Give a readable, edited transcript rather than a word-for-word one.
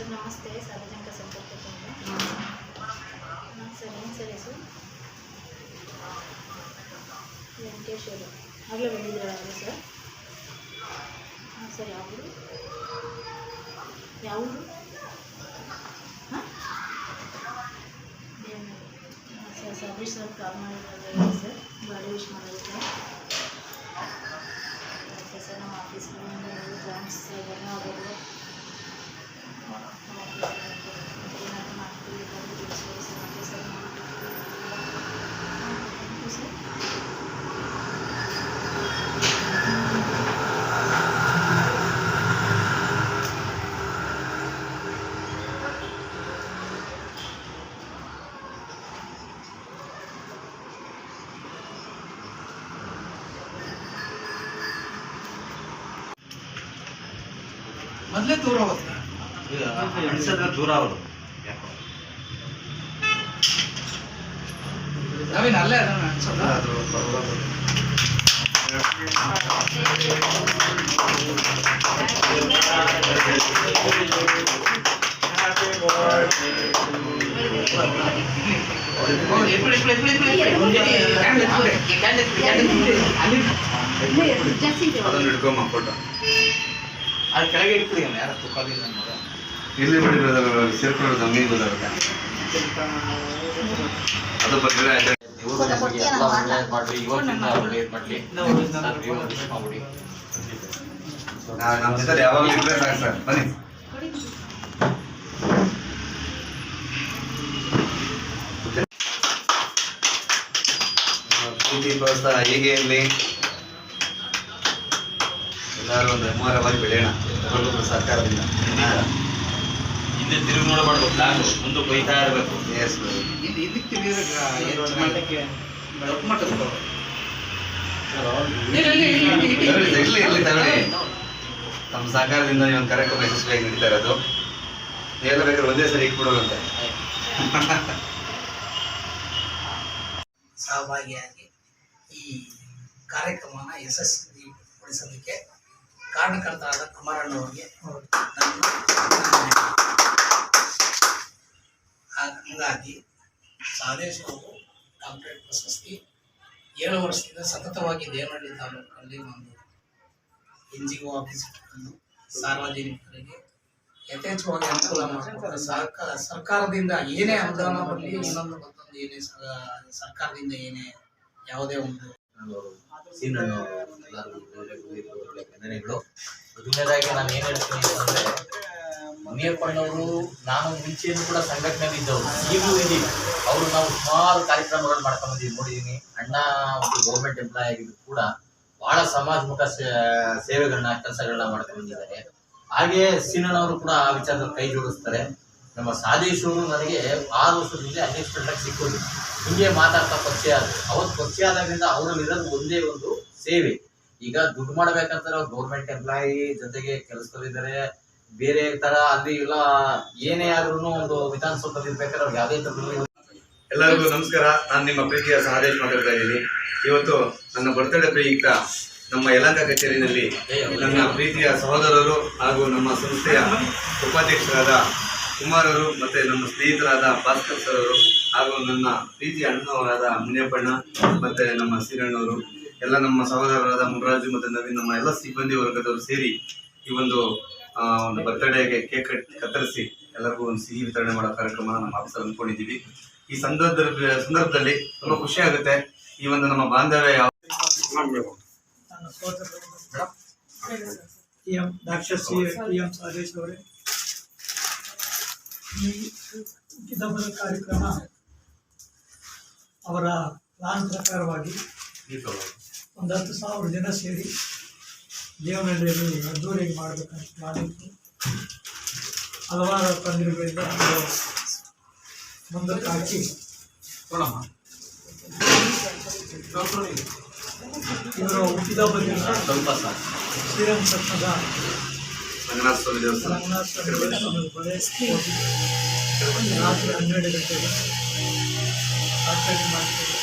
Sir ನಮಸ್ತೆ, ಸಾರ್ವಜನಿಕ ಸಂಪರ್ಕ ಕೇಂದ್ರ. ಸರ್ ಏನು ಸರ್ ಹೆಸರು? ವೆಂಕಟೇಶ್ ಅವರು ಆಗಲೇ ಬಂದಿದ್ದೀರಾ ಸರ್? ಹಾಂ ಸರ್, ಯಾವುದು ಯಾವುದು? ಹಾಂ ಸರ್, ಸತೀಶ್ ಸರ್ ಕಾಲ್ ಮಾಡಿದ್ದಾರೆ ಸರ್, ಗಾಡಿ ವಿಶ್ ಮಾಡೋದಕ್ಕೆ. ಓಕೆ ಸರ್, ನಮ್ಮ ಆಫೀಸ್ಗಳಿಂದ ಥ್ಯಾಂಕ್ಸ್ ಧನ್ಯವಾದಗಳು. ಏನಾದರೂ ಮಾಡ್ತೀವಿ ಸರ್. ಮೊದಲೇ ದೂರ ಹೋಗುತ್ತೆ, ದೂರ ಅವರು ನಾವೇನು ಅಲ್ಲೇ ಅದನ್ನು ಅನ್ಸೋದ. ಅದನ್ನು ಹಿಡ್ಕೊಂಬ ಫೋಟೋ ಅದು ಕೆಳಗೆ ಇಟ್ಬಿಡಿ, ಯಾರು ತುಕ್ಕೋದಿಲ್ಲ ನೋಡ. ಇಲ್ಲಿ ಬಿಡಿ ಸೇರ್ಕೊಳ್ಳೋದು ನಮಗೆ ಗೊತ್ತಾಗುತ್ತೆ. ಅದು ಬಂದರೆ ನಮ್ಮ ಜೊತೆ ಯಾವಾಗಲೂ ಇದ್ರೆ ಸಾಕು ಸರ್. ಬನ್ನಿ ಪ್ರೀತಿ ಪ್ರೋತ್ಸಾಹ ಹೇಗೆ ಇರಲಿ, ಎಲ್ಲರೂ ಒಂದು ಅಮೂಲ್ಯವಾಗಿ ಬೆಳೆಯೋಣ ಸರ್ಕಾರದಿಂದ. ಹಿಂದೆ ತಿರುಗಿ ನೋಡಬಾರ್ದು, ಪ್ಲಾನ್ ಮುಂದೆ ಕೊಯ್ತಾ ಇರಬೇಕು. ಎಸ್ ಇಲ್ಲಿ ಇದಕ್ಕೆ ತಿಳಿಯೋದಕ್ಕೆ ಮಟ್ಟದ ಇಲ್ಲಿ ತಗೊಳ್ಳಿ. ನಮ್ಮ ಸರ್ಕಾರದಿಂದ ಈ ಒಂದು ಕಾರ್ಯಕ್ರಮ ಯಶಸ್ವಿಯಾಗಿ ನಡೀತಾ ಇರೋದು. ಎಲ್ಲ ಬೇಕಾದ್ರೆ ಒಂದೇ ಸರಿ ಇಟ್ಬಿಡೋದಂತೆ. ಸಹಭಾಗಿಯಾಗಿ ಈ ಕಾರ್ಯಕ್ರಮನ ಯಶಸ್ವಿಗೊಳಿಸೋದಕ್ಕೆ ಕಾರಣಕರ್ತರಾದ ಕುಮಾರಣ್ಣವರಿಗೆ ಹಂಗಾಗಿ ಸಾದೇಶ್ ಅವರು ಡಾಕ್ಟರೇಟ್ ಪ್ರಶಸ್ತಿ 7 ವರ್ಷದಿಂದ ಸತತವಾಗಿ ದೇವನಹಳ್ಳಿ ತಾಲೂಕಲ್ಲಿ ಒಂದು NGO ಆಫೀಸ್ ಇಟ್ಟುಕೊಂಡು ಸಾರ್ವಜನಿಕರಿಗೆ ಯಥೇಚ್ಛವಾಗಿ ಅನುಕೂಲ ಮಾಡಿಕೊಟ್ಟು ಸರ್ಕಾರದಿಂದ ಏನೇ ಅನುದಾನ ಬರಲಿ, ಇನ್ನೊಂದು ಮತ್ತೊಂದು ಏನೇ ಸರ್ಕಾರದಿಂದ ಏನೇ ಯಾವುದೇ ಒಂದು ಮೊದಲನೇದಾಗಿ ನಾನು ಏನ್ ಹೇಳ್ತೀನಿ ಅಂತಂದ್ರೆ, ಮುನಿಯಪ್ಪಣ್ಣವರು ನಾನು ಮುಂಚೆನೂ ಕೂಡ ಸಂಘಟನೆಯಲ್ಲಿ ಇದ್ದವರು, ಈಗಲೂ ಇದ್ದೀವಿ. ಅವರು ನಾವು ಸುಮಾರು ಕಾರ್ಯಕ್ರಮಗಳು ಮಾಡ್ಕೊಂಡ್ ಬಂದಿದ್ದೀವಿ, ನೋಡಿದೀನಿ. ಅಣ್ಣ ಒಂದು ಗೌರ್ಮೆಂಟ್ ಎಂಪ್ಲಾಯ್ ಆಗಿದ್ದು ಕೂಡ ಬಹಳ ಸಮಾಜಮುಖ ಸೇವೆಗಳನ್ನ ಕೆಲಸಗಳನ್ನ ಮಾಡ್ಕೊಂಡು ಬಂದಿದ್ದಾರೆ. ಹಾಗೆ ಸೀನಣ್ಣವರು ಕೂಡ ಆ ವಿಚಾರದಲ್ಲಿ ಕೈ ಜೋಡಿಸ್ತಾರೆ. ನಮ್ಮ ಸಾದೇಶ್ ಅವರು ನನಗೆ 6 ವರ್ಷದಿಂದ ಅನ್ಎಕ್ಸ್ಪೆಕ್ಟೆಡ್ ಸಿಕ್ಕೋದು, ಹಿಂಗೆ ಮಾತಾಡ್ತಾ ಪರಿಚಯ ಆದ್ರು. ಅವತ್ತು ಪರಿಚಯ ಆದಾಗಿಂದ ಅವರಲ್ಲಿ ಇರೋದು ಒಂದೇ ಒಂದು ಸೇವೆ. ಈಗ ದುಡ್ಡು ಮಾಡ್ಬೇಕಂತಾರೆ ಅವ್ರು ಗೌರ್ಮೆಂಟ್ ಎಂಪ್ಲಾಯಿ ಜೊತೆಗೆ ಕೆಲಸದಲ್ಲಿದ್ದಾರೆ, ಬೇರೆ ತರ ಅಲ್ಲಿ ಎಲ್ಲ ಏನೇ ಆದ್ರೂ ಒಂದು ವಿಧಾನಸೌಧದಲ್ಲಿ ಇರ್ಬೇಕಾದ್ರೆ ಅವ್ರು ಯಾವುದೇ ತರ. ಎಲ್ಲರಿಗೂ ನಮಸ್ಕಾರ. ನಾನು ನಿಮ್ಮ ಪ್ರೀತಿಯ ಸಾದೇಶ್ ಮಾತಾಡ್ತಾ ಇದ್ದೀನಿ. ಇವತ್ತು ನನ್ನ ಬರ್ತಡೇ ಪ್ರಯುಕ್ತ ನಮ್ಮ ಯಲಹಂಕ ಕಚೇರಿನಲ್ಲಿ ನನ್ನ ಪ್ರೀತಿಯ ಸಹೋದರರು ಹಾಗೂ ನಮ್ಮ ಸಂಸ್ಥೆಯ ಉಪಾಧ್ಯಕ್ಷರಾದ ಕುಮಾರರು ಮತ್ತು ನಮ್ಮ ಸ್ನೇಹಿತರಾದ ಭಾಸ್ಕರ್ ಸರ್ ಅವರು ಹಾಗೂ ನನ್ನ ಪ್ರೀತಿಯ ಅಣ್ಣವರಾದ ಮುನಿಯಪ್ಪಣ್ಣ ಮತ್ತು ನಮ್ಮ ಸೀರಣ್ಣವರು, ಎಲ್ಲ ನಮ್ಮ ಸಹೋದರರಾದ ಮುನರಾಜು ಮತ್ತು ನವೀನ್, ನಮ್ಮ ಎಲ್ಲ ಸಿಬ್ಬಂದಿ ವರ್ಗದವರು ಸೇರಿ ಈ ಒಂದು ಬರ್ತ್ಡೇಗೆ ಕೇಕ್ ಕತ್ತರಿಸಿ ಎಲ್ಲರಿಗೂ ಒಂದು ಸಿಹಿ ವಿತರಣೆ ಮಾಡೋ ಕಾರ್ಯಕ್ರಮ ನಮ್ಮ ಆಫೀಸಲ್ಲಿ ಅಂದ್ಕೊಂಡಿದ್ದೀವಿ. ಈ ಸಂದರ್ಭದಲ್ಲಿ ತುಂಬ ಖುಷಿ ಆಗುತ್ತೆ. ಈ ಒಂದು ನಮ್ಮ ಬಾಂಧವ್ಯ ಯಾವ ಸಾದೇಶ್ ಅವರೇ, ಈ ಹುಟ್ಟಿದಬ್ಬದ ಕಾರ್ಯಕ್ರಮ ಅವರ ಪ್ಲಾನ್ ಪ್ರಕಾರವಾಗಿ 10,000 ಜನ ಸೇರಿ ದೇವನಹಳ್ಳಿಯಲ್ಲಿ ಅದ್ದೂರಿಯಾಗಿ ಮಾಡಬೇಕಂತ ಮಾಡಿತ್ತು. ಹಲವಾರು ತೊಂದರೆಗಳಿಂದ ನಾವು ಮುಂದಕ್ಕೆ ಹಾಕಿ ಇವರು ಹುಟ್ಟಿದಬ್ಬದಿಂದ ಶ್ರೀರಂಗ ಪಟ್ಟಣದ ರಂಗನಾಥ ಸ್ವಾಮಿ ಬಳೆ ರಾತ್ರಿ 12 ಗಂಟೆಗೆ ಆಚರಣೆ ಮಾಡ್ತಾರೆ.